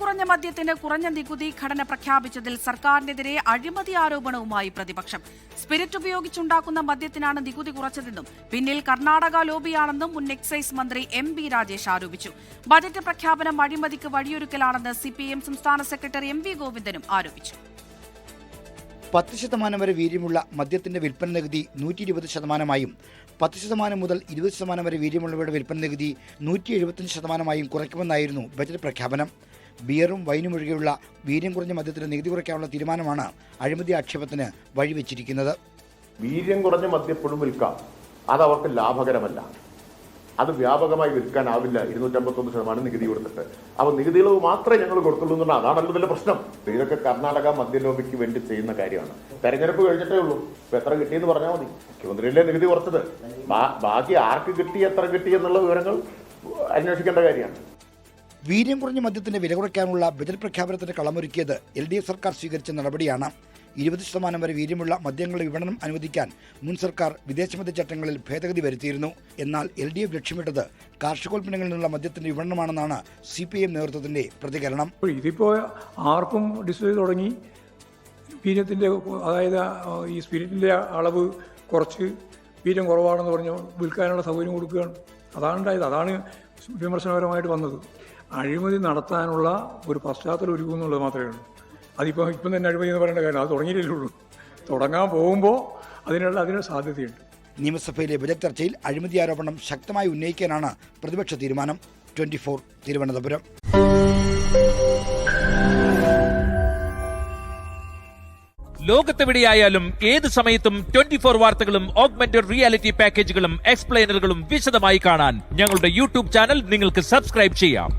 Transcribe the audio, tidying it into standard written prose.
കുറഞ്ഞ മദ്യത്തിന് കുറഞ്ഞ നികുതി ഘടന പ്രഖ്യാപിച്ചതിൽ സർക്കാരിനെതിരെ അഴിമതി ആരോപണവുമായി പ്രതിപക്ഷം. സ്പിരിറ്റ് ഉപയോഗിച്ചുണ്ടാക്കുന്ന മദ്യത്തിനാണ് നികുതി കുറച്ചതെന്നും പിന്നിൽ കർണാടക ലോബിയാണെന്നും മുൻ എക്സൈസ് മന്ത്രി എം ബി രാജേഷ് ആരോപിച്ചു. ബജറ്റ് പ്രഖ്യാപനം അഴിമതിക്ക് വഴിയൊരുക്കലാണെന്ന് CPM സംസ്ഥാന സെക്രട്ടറി MV ഗോവിന്ദനും ആരോപിച്ചു. 10% വരെ വീര്യമുള്ള മദ്യത്തിന്റെ വിൽപ്പന നികുതി 120%, 10% മുതൽ 20% വരെ വീര്യമുള്ളവയുടെ വിൽപ്പന നികുതി 175%, കുറയ്ക്കുമെന്നായിരുന്നു ബജറ്റ് പ്രഖ്യാപനം. ബിയറും വൈനും ഒഴികെയുള്ള വീര്യം കുറഞ്ഞ മദ്യത്തിന് നികുതി കുറയ്ക്കാനുള്ള തീരുമാനമാണ് അഴിമതി ആക്ഷേപത്തിന് വഴിവെച്ചിരിക്കുന്നത്. വീര്യം കുറഞ്ഞ മദ്യപ്പോഴും വിൽക്കാം, അത് അവർക്ക് ലാഭകരമല്ല. അത് വ്യാപകമായി വിൽക്കാനാവില്ല 251% നികുതി കൊടുത്തിട്ട്. അപ്പോൾ നികുതി ഇളവ് മാത്രമേ ഞങ്ങൾ കൊടുത്തുള്ളൂ എന്നുള്ള അതാണല്ലോ ഇതിന്റെ പ്രശ്നം. ഇതൊക്കെ കർണാടക മദ്യലോബിക്ക് വേണ്ടി ചെയ്യുന്ന കാര്യമാണ്. തെരഞ്ഞെടുപ്പ് കഴിഞ്ഞിട്ടേ ഉള്ളൂ. ഇപ്പൊ എത്ര കിട്ടിയെന്ന് പറഞ്ഞാൽ മതി. മുഖ്യമന്ത്രിയല്ലേ നികുതി കുറച്ചത്. ബാക്കി ആർക്ക് കിട്ടി, എത്ര കിട്ടി എന്നുള്ള വിവരങ്ങൾ അന്വേഷിക്കേണ്ട കാര്യമാണ്. വീര്യം കുറഞ്ഞ മദ്യത്തിന്റെ വില കുറയ്ക്കാനുള്ള ബജറ്റ് പ്രഖ്യാപനത്തിന് കളമൊരുക്കിയത് LDF സർക്കാർ സ്വീകരിച്ച നടപടിയാണ്. 20% വരെ വീര്യമുള്ള മദ്യങ്ങളുടെ വിപണനം അനുവദിക്കാൻ മുൻ സർക്കാർ വിദേശമദ്യ ചട്ടങ്ങളിൽ ഭേദഗതി വരുത്തിയിരുന്നു. എന്നാൽ LDF ലക്ഷ്യമിട്ടത് കാർഷികോൽപ്പന്നങ്ങളിൽ നിന്നുള്ള മദ്യത്തിന്റെ വിപണനമാണെന്നാണ് CPM നേതൃത്വത്തിന്റെ പ്രതികരണം. ഇതിപ്പോൾ ആർക്കും ഡിസ്പ്ലേ തുടങ്ങി വീര്യത്തിന്റെ, അതായത് ഈ സ്പിരിറ്റിന്റെ അളവ് കുറച്ച് വീര്യം കുറവാണെന്ന് പറഞ്ഞു വിൽക്കാനുള്ള സൗകര്യം കൊടുക്കുകയാണ്. അതാണ് ഉണ്ടായത്. അതാണ് വിമർശനപരമായിട്ട് വന്നത്. അഴിമതി നടത്താനുള്ള ഒരു പശ്ചാത്തലം ഒരുക്കും എന്നുള്ളത് മാത്രമേ ഉള്ളൂ. ഇപ്പം തന്നെ അഴിമതി എന്ന് പറയേണ്ട കാര്യം അത് തുടങ്ങിയിട്ടേ ഉള്ളൂ. തുടങ്ങാൻ പോകുമ്പോൾ അതിനുള്ള സാധ്യതയുണ്ട്. നിയമസഭയിലെ ബജറ്റ് ചർച്ചയിൽ അഴിമതി ആരോപണം ശക്തമായി ഉന്നയിക്കാനാണ് പ്രതിപക്ഷ തീരുമാനം. 24 തിരുവനന്തപുരം. ലോകത്തെവിടെയായാലും ഏത് സമയത്തും 24 വാർത്തകളും ഓഗ്മെന്റഡ് റിയാലിറ്റി പാക്കേജുകളും എക്സ്പ്ലെയിനറുകളും വിശദമായി കാണാൻ ഞങ്ങളുടെ YouTube ചാനൽ നിങ്ങൾക്ക് സബ്സ്ക്രൈബ് ചെയ്യാം.